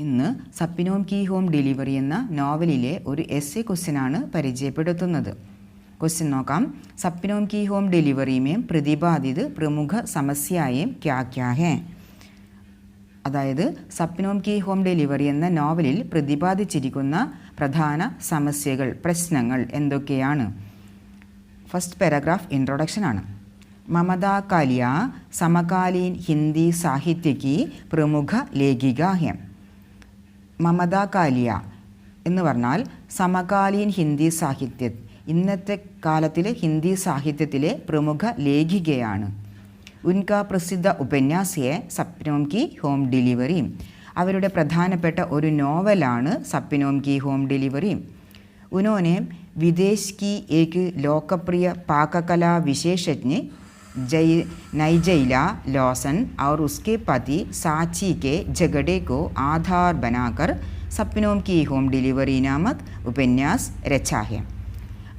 ഇന്ന് സപ്പിനോം കി home delivery എന്ന നോവലിലെ ഒരു എസ്സേ ക്വസ്റ്റ്യനാണ് പരിചയപ്പെടുത്തുന്നത്. क्वेश्चन നോക്കാം. सपनों की होम डिलीवरी में प्रतिपादित प्रमुख समस्याएं क्या क्या हैं? അതായത് സപ്നോം കി ഹോം ഡെലിവറി എന്ന നോവലിൽ പ്രതിപാദിച്ചിരിക്കുന്ന പ്രധാന സമസ്യകൾ, പ്രശ്നങ്ങൾ എന്തൊക്കെയാണ്? ഫസ്റ്റ് പാരഗ്രാഫ് ഇൻട്രൊഡക്ഷൻ ആണ്. ममता कालिया समकालीन हिंदी साहित्य की प्रमुख लेखिका है. ममता कालिയ എന്ന് പറഞ്ഞാൽ സമകാലീൻ ഹിന്ദി സാഹിത്യ, ഇന്നത്തെ കാലത്തിലെ ഹിന്ദി സാഹിത്യത്തിലെ പ്രമുഖ ലേഖികയാണ്. ഉൻക പ്രസിദ്ധ ഉപന്യാസിയെ സപ്നോം കി ഹോം ഡെലിവറി, അവരുടെ പ്രധാനപ്പെട്ട ഒരു നോവലാണ് സപ്നോം കി ഹോം ഡെലിവറി. उन्होंने विदेश की एक लोकप्रिय पाककला विशेषज्ञ नाइजेला लॉसन और उसके पति साची के झगड़े को आधार बनाकर सपनों की होम डिलीवरी नामक उपन्यास रचा है.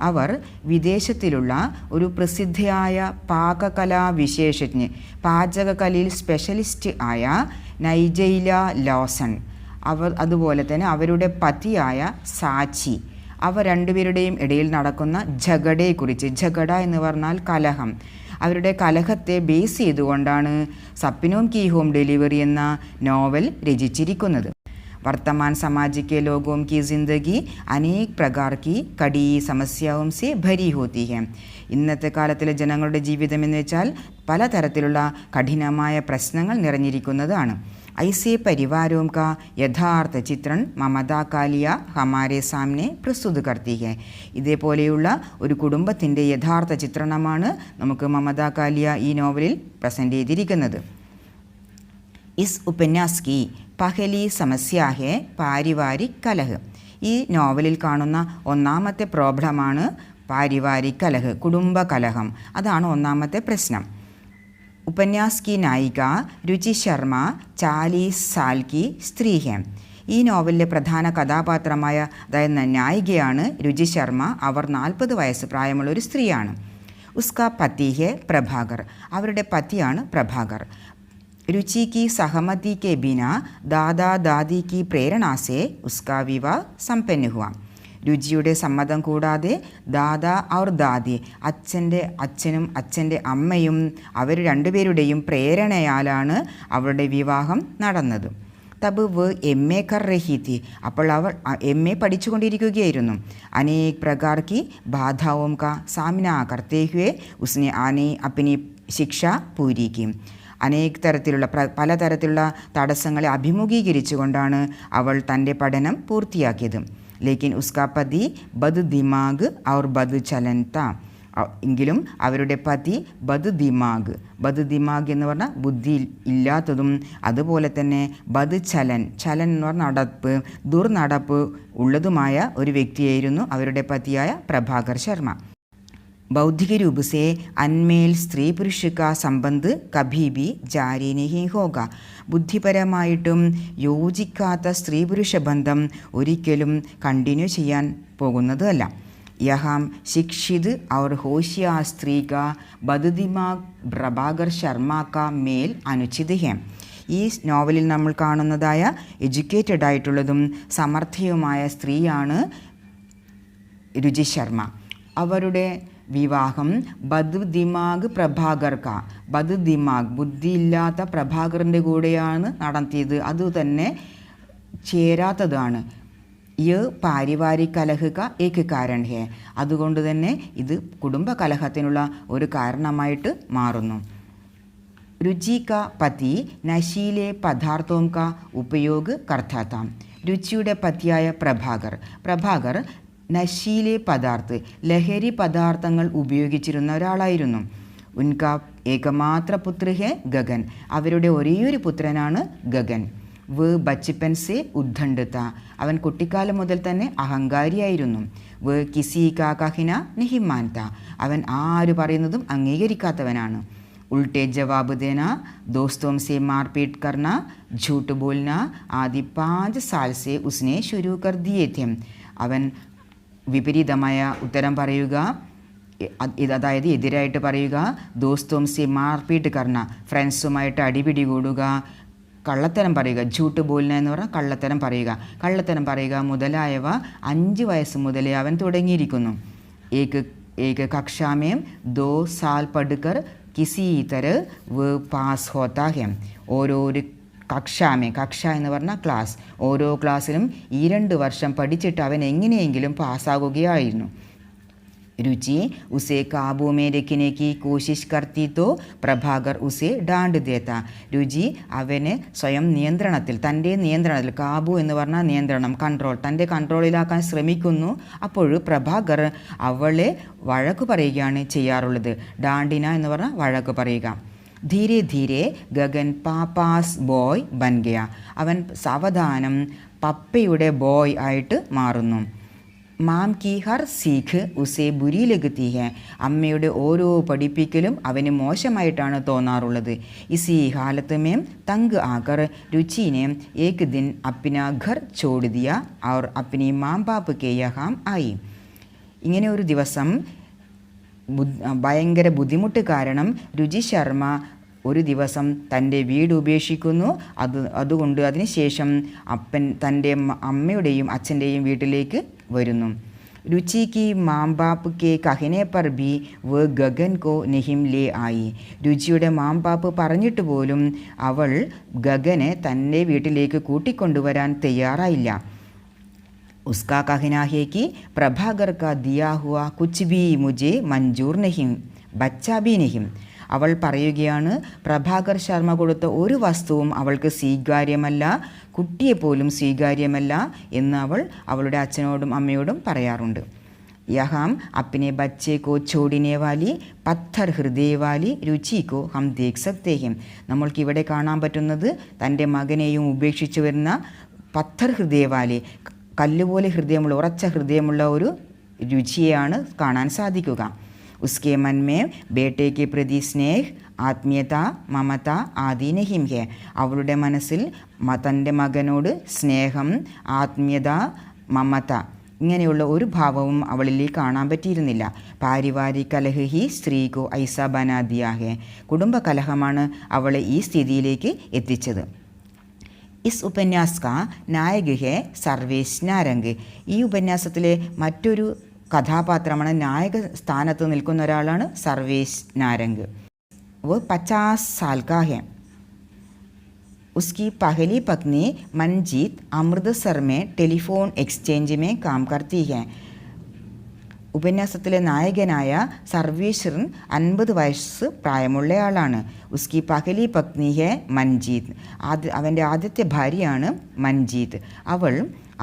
അവർ വിദേശത്തിലുള്ള ഒരു പ്രസിദ്ധയായ പാകകലാ വിശേഷജ്ഞ, പാചകകലയിൽ സ്പെഷ്യലിസ്റ്റ് ആയ നൈജൈല ലോസൺ, അതുപോലെ തന്നെ അവരുടെ പതിയായ സാച്ചി, അവർ രണ്ടുപേരുടെയും ഇടയിൽ നടക്കുന്ന ഝഗഡയെക്കുറിച്ച്, ഝഗഡ എന്ന് പറഞ്ഞാൽ കലഹം, അവരുടെ കലഹത്തെ ബേസ് ചെയ്തുകൊണ്ടാണ് സപ്നോം കി ഹോം ഡെലിവറി എന്ന നോവൽ രചിച്ചിരിക്കുന്നത്. वर्तमान समाज के लोगों की ज़िंदगी अनेक प्रकार की कड़ी समस्याओं से भरी होती है. ഇന്നത്തെ കാലത്തിലെ ജനങ്ങളുടെ ജീവിതം എന്ന് വെച്ചാൽ പലതരത്തിലുള്ള കഠിനമായ പ്രശ്നങ്ങൾ നിറഞ്ഞിരിക്കുന്നതാണ്. ഐസേ പരിവാരോം കാ യഥാർത്ഥ ചിത്രം മമതാ കാലിയ ഹമാരെ സാമനെ പ്രസ്തുത കർത്തി ഹെ. ഇതേപോലെയുള്ള ഒരു കുടുംബത്തിൻ്റെ യഥാർത്ഥ ചിത്രണമാണ് നമുക്ക് മമതാ കാലിയ ഈ നോവലിൽ പ്രസൻറ്റ് ചെയ്തിരിക്കുന്നത്. ഇസ് ഉപന്യാസ് കി പഹലി സമസ്യ ഹെ പാരിവാരിക് കലഹ്. ഈ നോവലിൽ കാണുന്ന ഒന്നാമത്തെ പ്രോബ്ലമാണ് പാരിവാരിക് കലഹ്, കുടുംബ കലഹം. അതാണ് ഒന്നാമത്തെ പ്രശ്നം. ഉപന്യാസ് കി നായിക രുചി ശർമ്മ 40 സാൽ കി സ്ത്രീ ഹെ. ഈ നോവലിലെ പ്രധാന കഥാപാത്രമായ, അതായത് നായികയാണ് രുചി ശർമ്മ. അവർ 40 വയസ്സ് പ്രായമുള്ള ഒരു സ്ത്രീയാണ്. ഉസ്കാ പതി ഹെ പ്രഭാകർ, അവരുടെ പതിയാണ് പ്രഭാകർ. रुचि की सहमति के बिना दादा दादी की प्रेरणा से उसका विवाह संपन्न हुआ. രുചിയുടെ സമ്മതം കൂടാതെ ദാദ ഔർ ദാദി, അച്ഛനും അച്ഛൻ്റെ അമ്മയും അവർ രണ്ടുപേരുടെയും പ്രേരണയാലാണ് അവരുടെ വിവാഹം നടന്നത്. തബ് വ് MA കർ രഹി തി, അപ്പോൾ അവൾ MA പഠിച്ചുകൊണ്ടിരിക്കുകയായിരുന്നു. അനേക് പ്രകാർ കി ബാധാവും കാ സാമന കർത്തേ ഹുവേ ഉസ്നെ ആനെ അപ്നി ശിക്ഷ പൂരി കി. അനേക തരത്തിലുള്ള പലതരത്തിലുള്ള തടസ്സങ്ങളെ അഭിമുഖീകരിച്ചുകൊണ്ടാണ് അവൾ തൻ്റെ പഠനം പൂർത്തിയാക്കിയത്. ലേക്കിൻ ഉസ്കാ പതി ബദ് ദിമാഗ് ഔർ ബദ് ചലൻ താ. എങ്കിലും അവരുടെ പതി ബദ് ദിമാഗ് എന്ന് പറഞ്ഞാൽ ബുദ്ധി ഇല്ലാത്തതും, അതുപോലെ തന്നെ ബദ് ചലൻ എന്ന് പറഞ്ഞാൽ നടപ്പ്, ദുർനടപ്പ് ഉള്ളതുമായ ഒരു വ്യക്തിയായിരുന്നു അവരുടെ പതിയായ പ്രഭാകർ ശർമ്മ. बौद्धिक रूप से अनमेल स्त्री पुरुष का संबंध कभी भी जारी नहीं होगा. ബുദ്ധിപരമായിട്ടും യോജിക്കാത്ത സ്ത്രീ പുരുഷ ബന്ധം ഒരിക്കലും കണ്ടിന്യൂ ചെയ്യാൻ പോകുന്നതല്ല. യഹാം ശിക്ഷിത് ഔർ ഹോഷിയാർ സ്ത്രീ കാ ബദ്ദിമാഗ് പ്രഭാകർ ശർമ്മ കാ മേൽ അനുചിത് ഹെ. ഈ നോവലിൽ നമ്മൾ കാണുന്നതായ എഡ്യൂക്കേറ്റഡ് ആയിട്ടുള്ളതും സമർത്ഥയുമായ സ്ത്രീയാണ് രുചി ശർമ്മ. അവരുടെ വിവാഹം ബദ് ദിമാഗ് പ്രഭാകർ കാ, ബദ് ദിമാഗ് ബുദ്ധിയില്ലാത്ത പ്രഭാകറിൻ്റെ കൂടെയാണ് നടത്തിയത്. അതുതന്നെ ചേരാത്തതാണ്. യ പാരിവാരിക് കലഹ് കാ ഏക് കാരൺ ഹെ. അതുകൊണ്ട് തന്നെ ഇത് കുടുംബ കലഹത്തിനുള്ള ഒരു കാരണമായിട്ട് മാറുന്നു. രുചി കാ പതി നശീലെ പദാർത്ഥോം കാ ഉപയോഗ കർത്താ താ. രുചിയുടെ പതിയായ പ്രഭാകർ നശീലെ പദാർത്ഥ, ലഹരി പദാർത്ഥങ്ങൾ ഉപയോഗിച്ചിരുന്ന ഒരാളായിരുന്നു. ഉൻക ഏകമാത്ര പുത്ര ഹെ ഗഗൻ, അവരുടെ ഒരേയൊരു പുത്രനാണ് ഗഗൻ. വ് ബച്ചപ്പൻ സെ ഉദ്ദണ്ഡത, അവൻ കുട്ടിക്കാലം മുതൽ തന്നെ അഹങ്കാരിയായിരുന്നു. വ് കിസി കാ കഹിന നഹി മാൻത, അവൻ ആര് പറയുന്നതും അംഗീകരിക്കാത്തവനാണ്. ഉൾട്ടെ ജവാബ് ദേന, ദോസ്തോം സെ മാർപീട്ട് കർണ, झूठ बोलना आदि 5 साल से उसने शुरू कर दिए थे. അവൻ വിപരീതമായ ഉത്തരം പറയുക, അതായത് എതിരായിട്ട് പറയുക, ദോസ്തോം സെ മാർപീട്ട് കർണ, ഫ്രണ്ട്സുമായിട്ട് അടിപിടി കൂടുക, കള്ളത്തരം പറയുക, ഝൂട്ട് ബോൽന എന്ന് പറഞ്ഞാൽ കള്ളത്തരം പറയുക മുതലായവ 5 വയസ്സ് മുതലേ അവൻ തുടങ്ങിയിരിക്കുന്നു. ഏക കക്ഷാമേം 2 സാൽ പഠിക്കർ കിസി തര വ പാസ് ഹോത്താ ഹെ. ഓരോരു കക്ഷ എന്ന് പറഞ്ഞാൽ ക്ലാസ്, ഓരോ ക്ലാസ്സിലും 2 വർഷം പഠിച്ചിട്ട് അവൻ എങ്ങനെയെങ്കിലും പാസ്സാകുകയായിരുന്നു. रुचि उसे काबू में रखने की कोशिश करती तो प्रभाकर उसे डांट देता. രുചി അവനെ സ്വയം നിയന്ത്രണത്തിൽ, തൻ്റെ നിയന്ത്രണത്തിൽ, കാബു എന്ന് പറഞ്ഞാൽ നിയന്ത്രണം, കൺട്രോൾ, തൻ്റെ കൺട്രോളിലാക്കാൻ ശ്രമിക്കുന്നു. അപ്പോൾ പ്രഭാകർ അവളെ വഴക്ക് പറയുകയാണ് ചെയ്യാറുള്ളത്. ഡാണ്ടിന എന്ന് പറഞ്ഞാൽ വഴക്ക് പറയുക. ധീരെ ധീരെ ഗഗൻ പാപ്പാസ് ബോയ് ബൻ ഗയ. അവൻ സാവധാനം പപ്പയുടെ ബോയ് ആയിട്ട് മാറുന്നു. മാം കി ഹർ സീഖ് ഉസേ ബുരി ലഗത്തി ഹെ. അമ്മയുടെ ഓരോ പഠിപ്പിക്കലും അവന് മോശമായിട്ടാണ് തോന്നാറുള്ളത്. ഇസി ഹാലത്ത് മേം തങ്ക് ആകർ രുചിനെ ഏക് ദിൻ അപ്ന ഘർ ചോട് ദിയ और अपनी മാം ബാപ്പ് കെ യഹാം ആയി. ഇങ്ങനെ ഒരു ദിവസം ഭയങ്കര ബുദ്ധിമുട്ട് കാരണം രുചി ശർമ്മ ഒരു ദിവസം തൻ്റെ വീട് ഉപേക്ഷിക്കുന്നു. അതുകൊണ്ട് അതിനുശേഷം തൻ്റെ അമ്മയുടെയും അച്ഛൻ്റെയും വീട്ടിലേക്ക് വരുന്നു. രുചി की മാം ബാപ്പ് के कहने पर भी वो ഗഗൻ को नहीं ले आई. രുചിയുടെ മാം ബാപ്പ് പറഞ്ഞിട്ട് പോലും അവൾ ഗഗനെ തൻ്റെ വീട്ടിലേക്ക് കൂട്ടിക്കൊണ്ടുവരാൻ തയ്യാറായില്ല. उसका कहना है कि प्रभाकर का दिया हुआ कुछ भी मुझे मंजूर नहीं, बच्चा भी नहीं. അവൾ പറയുകയാണ്, പ്രഭാകർ ശർമ്മ കൊടുത്ത ഒരു വസ്തുവും അവൾക്ക് സ്വീകാര്യമല്ല, കുട്ടിയെപ്പോലും സ്വീകാര്യമല്ല എന്ന് അവൾ അവളുടെ അച്ഛനോടും അമ്മയോടും പറയാറുണ്ട്. യഹാം അപ്നെ ബച്ചെ കോ ചോടിനെ വാലി പത്ഥർ ഹൃദയ വാലി രുചി കോ ഹം ദേഖ് സക്തേ ഹെ. നമ്മൾക്കിവിടെ കാണാൻ പറ്റുന്നത് തൻ്റെ മകനെയും ഉപേക്ഷിച്ചു വരുന്ന പത്ഥർ ഹൃദയ വാലി, കല്ലുപോലെ ഹൃദയമുള്ള, ഉറച്ച ഹൃദയമുള്ള ഒരു രുചിയെയാണ് കാണാൻ സാധിക്കുക. उसके मन में बेटे के प्रति स्नेह, ആത്മീയത, മമത ആദി നഹിം ഹെ. അവളുടെ മനസ്സിൽ തൻ്റെ മകനോട് സ്നേഹം, ആത്മീയത, മമത ഇങ്ങനെയുള്ള ഒരു ഭാവവും അവളിൽ കാണാൻ പറ്റിയിരുന്നില്ല. പാരിവാരിക് കലഹ് ഹി സ്ത്രീകോ ഐസ ബനാ ദിയാ ഹെ. കുടുംബ കലഹമാണ് അവളെ ഈ സ്ഥിതിയിലേക്ക് എത്തിച്ചത്. ഇസ് ഉപന്യാസ് കാ നായക് ഹെ സർവേശ് നാരംഗ്. ഈ ഉപന്യാസത്തിലെ മറ്റൊരു കഥാപാത്രമാണ്, നായക സ്ഥാനത്ത് നിൽക്കുന്ന ഒരാളാണ് സർവേശ് നാരംഗ്. वो 50 साल का है. उसकी पहली पत्नी मंजीत अमृतसर में टेलीफोन एक्सचेंज में काम करती है. ഉപന്യാസത്തിലെ നായകനായ സർവേശ്വരൻ 50 വയസ്സ് പ്രായമുള്ളയാളാണ്. ഉസ്കി പഹലി പത്നി ഹെ മഞ്ജീത്ത്. അവൻ്റെ ആദ്യത്തെ ഭാര്യയാണ് മഞ്ജീത്ത്. അവൾ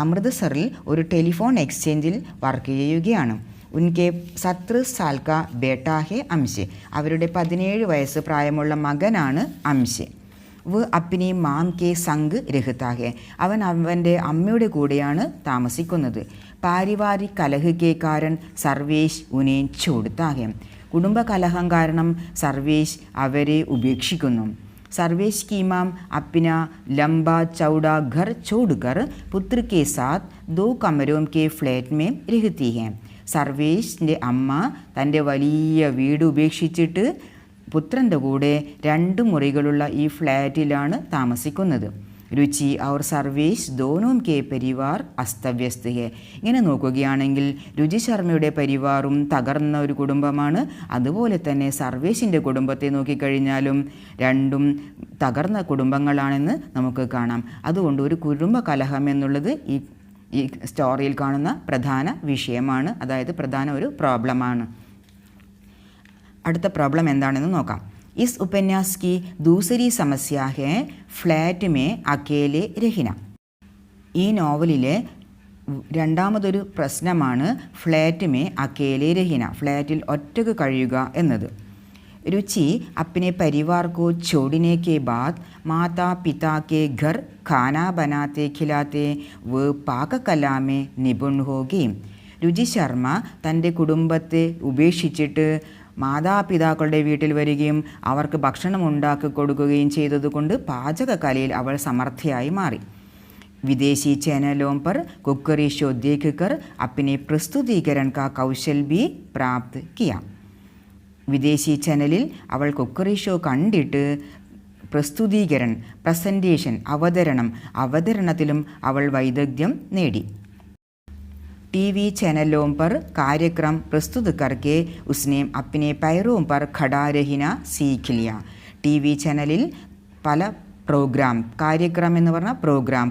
അമൃത്സറിൽ ഒരു ടെലിഫോൺ എക്സ്ചേഞ്ചിൽ വർക്ക് ചെയ്യുകയാണ്. ഉൻകെ 17 സാൽ കാ ബേട്ടാ ഹെ അംശ്. അവരുടെ 17 വയസ്സ് പ്രായമുള്ള മകനാണ് അംശ്. വ് അപ്നി മാം കെ സംഗ് രഹ്താ ഹെ. അവൻ അവൻ്റെ അമ്മയുടെ കൂടെയാണ് താമസിക്കുന്നത്. പാരിവാരിക് കലഹ് കെ കാരൻ സർവേശ് ഉനെ ചോടുത്താ ഹെ. കുടുംബ കലഹം കാരണം സർവേശ് അവരെ ഉപേക്ഷിക്കുന്നു. സർവേശ് की मां अपना लंबा चौड़ा घर छोड़कर पुत्र के साथ 2 कमरों के फ्लैट में रहती है. സർവേശിൻ്റെ അമ്മ തൻ്റെ വലിയ വീട് ഉപേക്ഷിച്ചിട്ട് പുത്രൻ്റെ കൂടെ 2 മുറികളുള്ള ഈ ഫ്ലാറ്റിലാണ് താമസിക്കുന്നത്. രുചി और സർവേശ് दोनों के परिवार അസ്തവ്യസ്ത ഹെ. ഇങ്ങനെ നോക്കുകയാണെങ്കിൽ രുചി ശർമ്മയുടെ പരിവാറും തകർന്ന ഒരു കുടുംബമാണ്. അതുപോലെ തന്നെ സർവേശിൻ്റെ കുടുംബത്തെ നോക്കിക്കഴിഞ്ഞാലും രണ്ടും തകർന്ന കുടുംബങ്ങളാണെന്ന് നമുക്ക് കാണാം. അതുകൊണ്ട് ഒരു കുടുംബ കലഹം എന്നുള്ളത് ഈ സ്റ്റോറിയിൽ കാണുന്ന പ്രധാന വിഷയമാണ്, അതായത് പ്രധാന ഒരു പ്രോബ്ലമാണ്. അടുത്ത പ്രോബ്ലം എന്താണെന്ന് നോക്കാം. इस उपन्यास की दूसरी समस्या है फ्लैट में अकेले रहना. ഈ നോവലിലെ രണ്ടാമതൊരു പ്രശ്നമാണ് ഫ്ലാറ്റ് മേ അക്കേലെ രഹിന, ഫ്ലാറ്റിൽ ഒറ്റക്ക് കഴിയുക എന്നത്. രുചി अपने परिवार को छोड़ने के बाद माता पिता के घर खाना बनाते खिलाते वो पाककला में निपुण हो गई. രുചി ശർമ്മ തൻ്റെ കുടുംബത്തെ ഉപേക്ഷിച്ചിട്ട് മാതാപിതാക്കളുടെ വീട്ടിൽ വരികയും അവർക്ക് ഭക്ഷണം ഉണ്ടാക്കി കൊടുക്കുകയും ചെയ്തതുകൊണ്ട് പാചകകലയിൽ അവൾ സമർത്ഥയായി മാറി. വിദേശി ചാനലോं पर कुकरी शो देखकर अपने प्रस्तुतीकरण का कौशल भी प्राप्त किया. വിദേശി ചാനലിൽ അവൾ കുക്കറി ഷോ കണ്ടിട്ട് പ്രസ്തുതീകരൺ, പ്രസൻറ്റേഷൻ, അവതരണത്തിലും അവൾ വൈദഗ്ധ്യം നേടി. टीवी चैनलों पर कार्यक्रम प्रस्तुत करके उसने अपने पैरों पर खड़ा रहना सीख लिया. TV ചാനലിൽ പല കാര്യക്രം എന്ന് പറഞ്ഞാൽ പ്രോഗ്രാം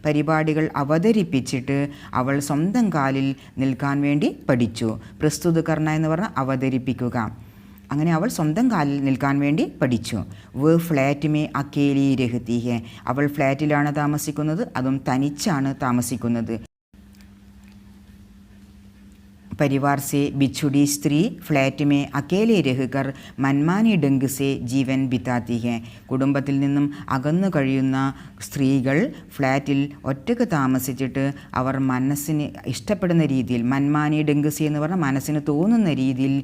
പരിപാടികൾ അവതരിപ്പിച്ചിട്ട് അവൾ സ്വന്തം കാലിൽ നിൽക്കാൻ വേണ്ടി പഠിച്ചു. പ്രസ്തുത കർണ എന്ന് പറഞ്ഞാൽ അവതരിപ്പിക്കുക. അങ്ങനെ അവൾ സ്വന്തം കാലിൽ നിൽക്കാൻ വേണ്ടി പഠിച്ചു. വ ഫ്ലാറ്റ് മേ അക്കേലി രഹത്തി ഹെ, അവൾ ഫ്ലാറ്റിലാണ് താമസിക്കുന്നത്, അതും തനിച്ചാണ് താമസിക്കുന്നത്. परिवार से बिछुड़ी स्त्री फ्लैट में अकेले रहकर मनमानी ढंग से जीवन बिताती है. കുടുംബത്തിൽ നിന്നും അകന്നു കഴിയുന്ന സ്ത്രീകൾ ഫ്ലാറ്റിൽ ഒറ്റക്ക് താമസിച്ചിട്ട് അവർ മനസ്സിന് ഇഷ്ടപ്പെടുന്ന രീതിയിൽ, മൻമാനി ഡെങ്കുസി എന്ന് പറഞ്ഞാൽ മനസ്സിന് തോന്നുന്ന രീതിയിൽ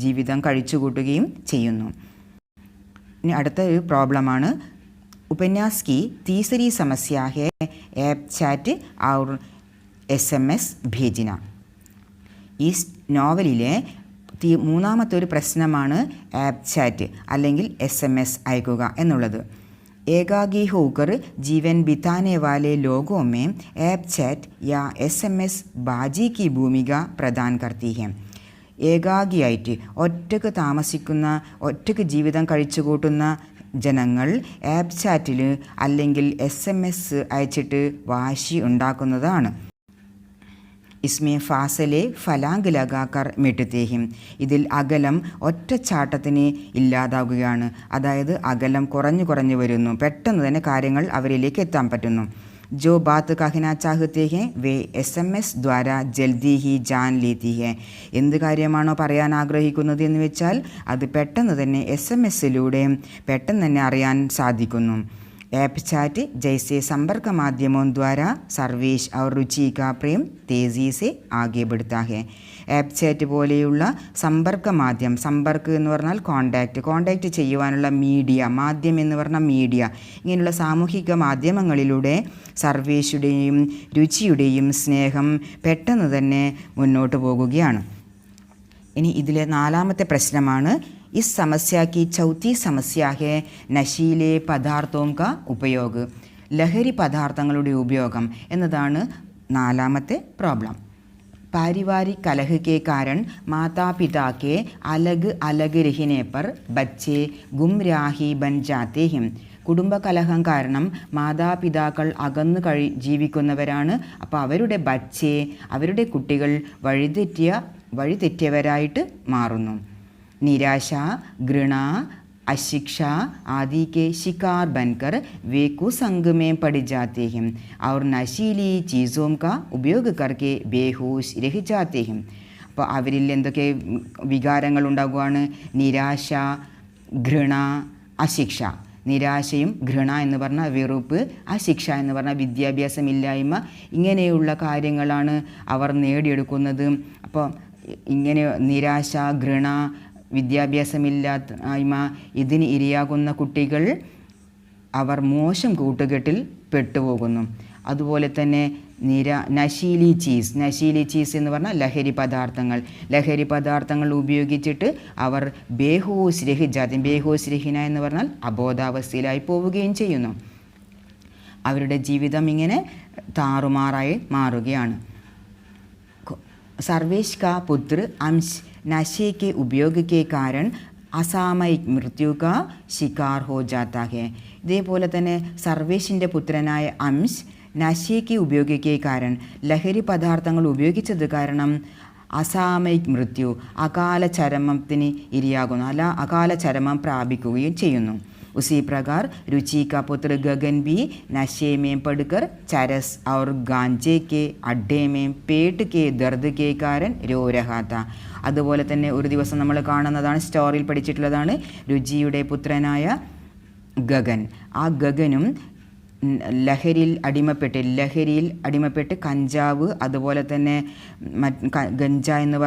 ജീവിതം കഴിച്ചുകൂട്ടുകയും ചെയ്യുന്നു. ഇനി അടുത്ത ഒരു പ്രോബ്ലമാണ്. उपन्यास की तीसरी समस्या है ऐप चैट और SMS भेजना. ഈ നോവലിലെ മൂന്നാമത്തെ ഒരു പ്രശ്നമാണ് ആപ്പ് ചാറ്റ് അല്ലെങ്കിൽ SMS അയക്കുക എന്നുള്ളത്. ഏകാഗി ഹോക്കർ ജീവൻ ബിതാനെ വാലെ ലോഗോ മേ ആപ്പ് ചാറ്റ് യാ SMS ബാജി കി ഭൂമിക പ്രദാൻ കർത്തി ഹെ. ഏകാഗിയായിട്ട് ഒറ്റക്ക് ജീവിതം കഴിച്ചുകൂട്ടുന്ന ജനങ്ങൾ ആപ്പ് ചാറ്റിൽ അല്ലെങ്കിൽ SMS അയച്ചിട്ട് വാശി ഉണ്ടാക്കുന്നതാണ്. इसमें फासले फलांग लगाकर मिटते हैं. ഇതിൽ അകലം ഒറ്റച്ചാട്ടത്തിന് ഇല്ലാതാവുകയാണ്. അതായത് അകലം കുറഞ്ഞു വരുന്നു. പെട്ടെന്ന് തന്നെ കാര്യങ്ങൾ അവരിലേക്ക് എത്താൻ പറ്റുന്നു. जो बात कहना चाहते हैं वे SMS द्वारा जल्दी ही जान लेती है. എന്ത് കാര്യമാണോ പറയാൻ ആഗ്രഹിക്കുന്നത് എന്ന് വെച്ചാൽ അത് പെട്ടെന്ന് തന്നെ SMS-ലൂടെ പെട്ടെന്ന് തന്നെ അറിയാൻ സാധിക്കുന്നു. ऐप चैट जैसे संपर्क माध्यमों द्वारा सर्वेश और रुचि का प्रेम तेज़ी से आगे बढ़ता है. ആപ്പ് ചാറ്റ് പോലെയുള്ള സമ്പർക്ക് എന്ന് പറഞ്ഞാൽ കോണ്ടാക്റ്റ് ചെയ്യുവാനുള്ള മാധ്യമം എന്ന് പറഞ്ഞാൽ മീഡിയ, ഇങ്ങനെയുള്ള സാമൂഹിക മാധ്യമങ്ങളിലൂടെ സർവേഷുടെയും രുചിയുടെയും സ്നേഹം പെട്ടെന്ന് തന്നെ മുന്നോട്ട് പോകുകയാണ്. ഇനി ഇതിലെ നാലാമത്തെ പ്രശ്നമാണ്. इस समस्या की चौथी समस्या है नशीले पदार्थों का उपयोग. ലഹരി പദാർത്ഥങ്ങളുടെ ഉപയോഗം എന്നതാണ് നാലാമത്തെ പ്രോബ്ലം. पारिवारिक कलह के कारण माता पिता के अलग रहने पर बच्चे गुमराही बन जाते हैं. കുടുംബകലഹം കാരണം മാതാപിതാക്കൾ അകന്നു ജീവിക്കുന്നവരാണ്. അപ്പോൾ അവരുടെ കുട്ടികൾ വഴിതെറ്റിയവരായിട്ട് മാറുന്നു. निराशा, घृणा, अशिक्षा आदि के शिकार बनकर वे कुसंग में पड़ जाते हैं और नशीली चीज़ों का उपयोग करके बेहोश रह जाते हैं. അപ്പോൾ അവരിൽ എന്തൊക്കെ വികാരങ്ങൾ ഉണ്ടാകുകയാണ്? നിരാശ, ഘൃണ, അശിക്ഷ. നിരാശയും ഘൃണ എന്ന് പറഞ്ഞാൽ വെറുപ്പ്, അശിക്ഷ എന്ന് പറഞ്ഞാൽ വിദ്യാഭ്യാസമില്ലായ്മ, ഇങ്ങനെയുള്ള കാര്യങ്ങളാണ് അവർ നേടിയെടുക്കുന്നത്. അപ്പോൾ ഇങ്ങനെ നിരാശ, ഘൃണ, വിദ്യാഭ്യാസമില്ലായ്മ ഇതിന് ഇരയാകുന്ന കുട്ടികൾ അവർ മോശം കൂട്ടുകെട്ടിൽ പെട്ടുപോകുന്നു. അതുപോലെ തന്നെ നശീലി ചീസ് എന്ന് പറഞ്ഞാൽ ലഹരി പദാർത്ഥങ്ങൾ ഉപയോഗിച്ചിട്ട് അവർ ബേഹോസ് രഹിന എന്ന് പറഞ്ഞാൽ അബോധാവസ്ഥയിലായി പോവുകയും ചെയ്യുന്നു. അവരുടെ ജീവിതം ഇങ്ങനെ താറുമാറായി മാറുകയാണ്. സർവേഷ് കാ പുത്ര അംശ് नशे के उपयोग के कारण അസാമയിക് മൃത്യു കാ ശികാർ ഹോ ജാതാ ഹെ. ഇതേപോലെ തന്നെ സർവേഷിൻ്റെ പുത്രനായ അംശ് നശയ്ക്ക് ഉപയോഗിക്കുക കാരണം ലഹരി പദാർത്ഥങ്ങൾ ഉപയോഗിച്ചത് കാരണം അസാമയിക് മൃത്യു അകാല ചരമത്തിന് ഇരയാകുന്നു, അകാല ചരമം പ്രാപിക്കുകയും ചെയ്യുന്നു. उसी प्रकार रुचि का पुत्र गगन भी नशे में पड़कर चरस और गांजे के अड्डे में पेट के दर्द के कारण रो रहा था. അതുപോലെ തന്നെ ഒരു ദിവസം നമ്മൾ കാണുന്നതാണ്, സ്റ്റോറിയിൽ പഠിച്ചിട്ടുള്ളതാണ്, രുചിയുടെ പുത്രനായ ഗഗൻ. ആ ഗഗനും ലഹരിയിൽ അടിമപ്പെട്ട് കഞ്ചാവ്, അതുപോലെ തന്നെ ഗാഞ്ച എന്ന്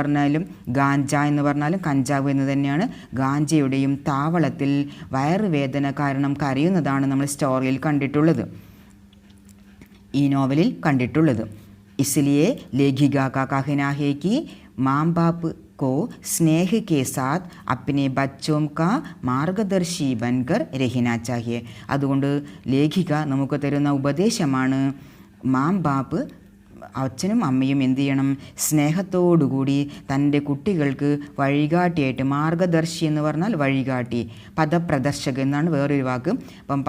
പറഞ്ഞാലും കഞ്ചാവ് എന്ന് തന്നെയാണ്, ഗാഞ്ചയുടെയും താവളത്തിൽ വയറുവേദന കാരണം കരയുന്നതാണ് നമ്മൾ സ്റ്റോറിയിൽ കണ്ടിട്ടുള്ളത്, ഈ നോവലിൽ കണ്ടിട്ടുള്ളത്. इसलिए लेखिका का कहना है कि माँ बाप को स्नेह के साथ अपने बच्चों का മാർഗദർശി बनकर रहना चाहिए. അതുകൊണ്ട് ലേഖിക നമുക്ക് തരുന്ന ഉപദേശമാണ് മാം ബാപ്പ് അച്ഛനും അമ്മയും എന്ത് ചെയ്യണം, സ്നേഹത്തോടുകൂടി തൻ്റെ കുട്ടികൾക്ക് വഴികാട്ടിയായിട്ട്, മാർഗദർശി എന്ന് പറഞ്ഞാൽ വഴികാട്ടി, പദപ്രദർശക എന്നാണ് വേറൊരു വാക്ക്, അപ്പം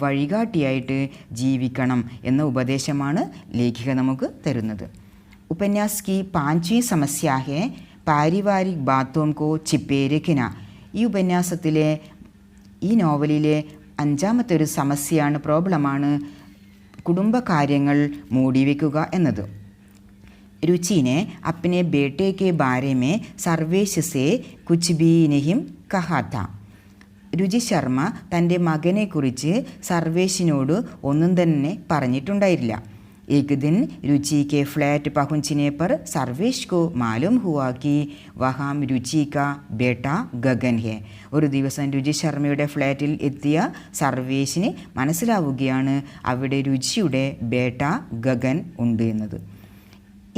വഴികാട്ടിയായിട്ട് ജീവിക്കണം എന്ന ഉപദേശമാണ് ലേഖിക നമുക്ക് തരുന്നത്. ഉപന്യാസ് की 5वीं समस्या है പാരിവാരിക് ബാത്തോം കോ ചിപ്പേ രഖ്ന. ഈ ഉപന്യാസത്തിലെ, ഈ നോവലിലെ 5ാമത്തെ ഒരു സമസ്യയാണ്, പ്രോബ്ലമാണ് കുടുംബകാര്യങ്ങൾ മൂടിവെക്കുക എന്നത്. रुचि ने अपने बेटे के बारे में सर्वेश से कुछ भी नहीं कहा था. രുചി ശർമ്മ തൻ്റെ മകനെക്കുറിച്ച് സർവേശിനോട് ഒന്നും തന്നെ പറഞ്ഞിട്ടുണ്ടായില്ല. एक दिन रुचि के फ्लैट पहुंचने पर सर्वेश को मालूम हुआ कि वहाँ रुचि का बेटा गगन है. ഒരു ദിവസം രുചി ശർമ്മയുടെ ഫ്ലാറ്റിൽ എത്തിയ സർവേശിന് മനസ്സിലാവുകയാണ് അവിടെ രുചിയുടെ ബേട്ട ഗഗൻ ഉണ്ട് എന്നത്.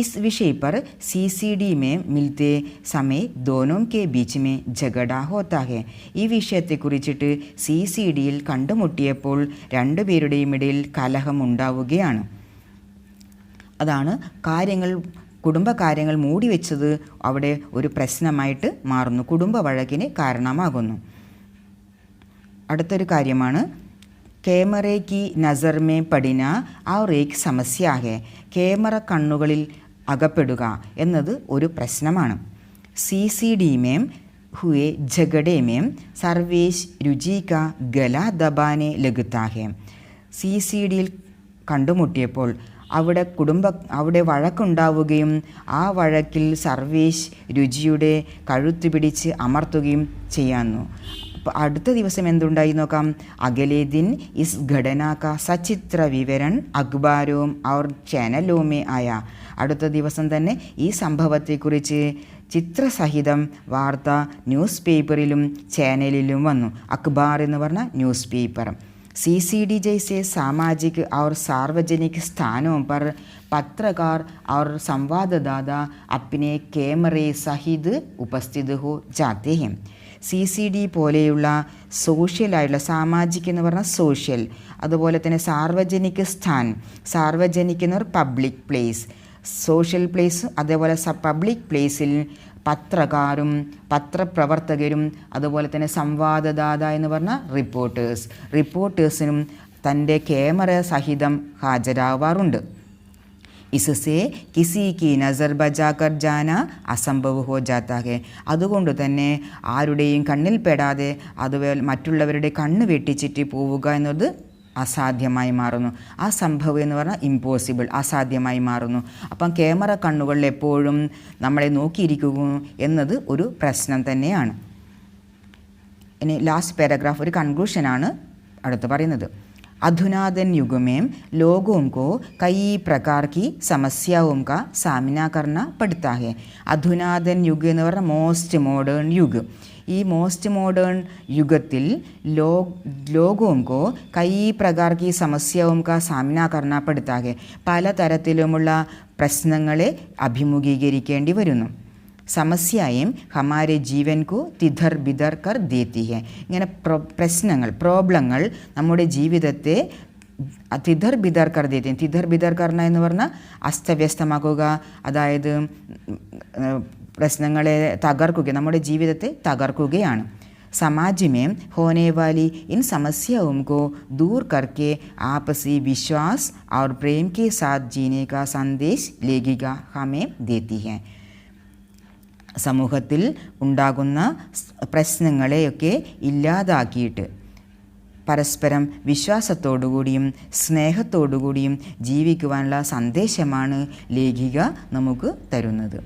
इस विषय पर CCD में मिलते समय दोनों के बीच में झगड़ा होता है. ഈ വിഷയത്തെക്കുറിച്ചിട്ട് CCDയിൽ കണ്ടുമുട്ടിയപ്പോൾ രണ്ടുപേരുടെയും ഇടയിൽ കലഹം ഉണ്ടാവുകയാണ്. അതാണ് കുടുംബകാര്യങ്ങൾ മൂടിവെച്ചത് അവിടെ ഒരു പ്രശ്നമായിട്ട് മാറുന്നു, കുടുംബ വഴക്കിന് കാരണമാകുന്നു. അടുത്തൊരു കാര്യമാണ് ക്യാമറ की नज़र में पड़ना और एक समस्या है. ക്യാമറ കണ്ണുകളിൽ അകപ്പെടുക എന്നത് ഒരു പ്രശ്നമാണ്. CCD में हुए झगड़े में सर्वेश रुचि का गला दबाने लगता है. CCDയിൽ കണ്ടുമുട്ടിയപ്പോൾ അവിടെ വഴക്കുണ്ടാവുകയും ആ വഴക്കിൽ സർവേശ് രുചിയുടെ കഴുത്ത് പിടിച്ച് അമർത്തുകയും ചെയ്യാന്നു. അപ്പോൾ അടുത്ത ദിവസം എന്തുണ്ടായി നോക്കാം. അഗലേ ദിൻ ഇസ് ഘടന കാ സചിത്ര വിവരൺ അഖ്ബാരോം ഔർ ചാനലോമേ ആയ. അടുത്ത ദിവസം തന്നെ ഈ സംഭവത്തെക്കുറിച്ച് ചിത്രസഹിതം വാർത്ത ന്യൂസ് പേപ്പറിലും ചാനലിലും വന്നു. അഖ്ബാർ എന്ന് പറഞ്ഞ ന്യൂസ് പേപ്പർ. CCD जैसे सामाजिक और सार्वजनिक स्थानों पर पत्रकार और संवाददाता अपने कैमरे सहित उपस्थित हो जाते हैं. CCD പോലെയുള്ള സോഷ്യലായിട്ടുള്ള, സാമാജിക് എന്ന് പറഞ്ഞാൽ സോഷ്യൽ, അതുപോലെ തന്നെ സാർവജനിക് സ്ഥാൻ, സാർവജനിക് എന്ന് പറഞ്ഞാൽ പബ്ലിക് പ്ലേസ്, സോഷ്യൽ പ്ലേസ്, അതേപോലെ പബ്ലിക് പ്ലേസിൽ പത്രക്കാരും പത്രപ്രവർത്തകരും അതുപോലെ തന്നെ സംവാദദാത എന്ന് പറഞ്ഞ റിപ്പോർട്ടേഴ്സിനും തൻ്റെ ക്യാമറ സഹിതം ഹാജരാവാറുണ്ട്. इससे किसी की नज़र बजाकर जाना असंभव हो जाता है. അതുകൊണ്ട് തന്നെ ആരുടെയും കണ്ണിൽ പെടാതെ അതുപോലെ മറ്റുള്ളവരുടെ കണ്ണ് വെട്ടിച്ചിട്ട് പോവുക എന്നത് അസാധ്യമായി മാറുന്നു. ആ സംഭവം എന്ന് പറഞ്ഞാൽ ഇമ്പോസിബിൾ, അസാധ്യമായി മാറുന്നു. അപ്പം ക്യാമറ കണ്ണുകളിൽ എപ്പോഴും നമ്മളെ നോക്കിയിരിക്കുന്നു എന്നത് ഒരു പ്രശ്നം തന്നെയാണ്. ഇനി ലാസ്റ്റ് പാരഗ്രാഫ് ഒരു കൺക്ലൂഷനാണ് അടുത്ത് പറയുന്നത്. अधुनातन युग में लोगों को कई प्रकार की समस्याओं का सामना करना पड़ता है. अधुनातन युग എന്ന് പറഞ്ഞാൽ മോസ്റ്റ് മോഡേൺ യുഗ്. ഈ മോസ്റ്റ് മോഡേൺ യുഗത്തിൽ ലോകോं को कई प्रकार की समस्याओं का सामना करना पड़ता है. പലതരത്തിലുമുള്ള പ്രശ്നങ്ങളെ അഭിമുഖീകരിക്കേണ്ടി വരുന്നു. സമസ്യയും ഹമാരെ ജീവൻ കോ തിധർ ബിദർ കർ ദേത്തി ഹെ. ഇങ്ങനെ പ്രോബ്ലങ്ങൾ നമ്മുടെ ജീവിതത്തെ തിധർ ബിദർ കർ ദേത്തി. തിധർ ബിദർ കർണ എന്ന് പറഞ്ഞാൽ അസ്തവ്യസ്തമാക്കുക, അതായത് പ്രശ്നങ്ങളെ തകർക്കുക, നമ്മുടെ ജീവിതത്തെ തകർക്കുകയാണ്. समाज में होने वाली इन समस्याओं को दूर करके आपसी विश्वास और प्रेम के साथ जीने का संदेश लेखिका हमें देती है. സമൂഹത്തിൽ ഉണ്ടാകുന്ന പ്രശ്നങ്ങളെയൊക്കെ ഇല്ലാതാക്കിയിട്ട് പരസ്പരം വിശ്വാസത്തോടുകൂടിയും സ്നേഹത്തോടുകൂടിയും ജീവിക്കുവാനുള്ള സന്ദേശമാണ് ലേഖിക നമുക്ക് തരുന്നത്.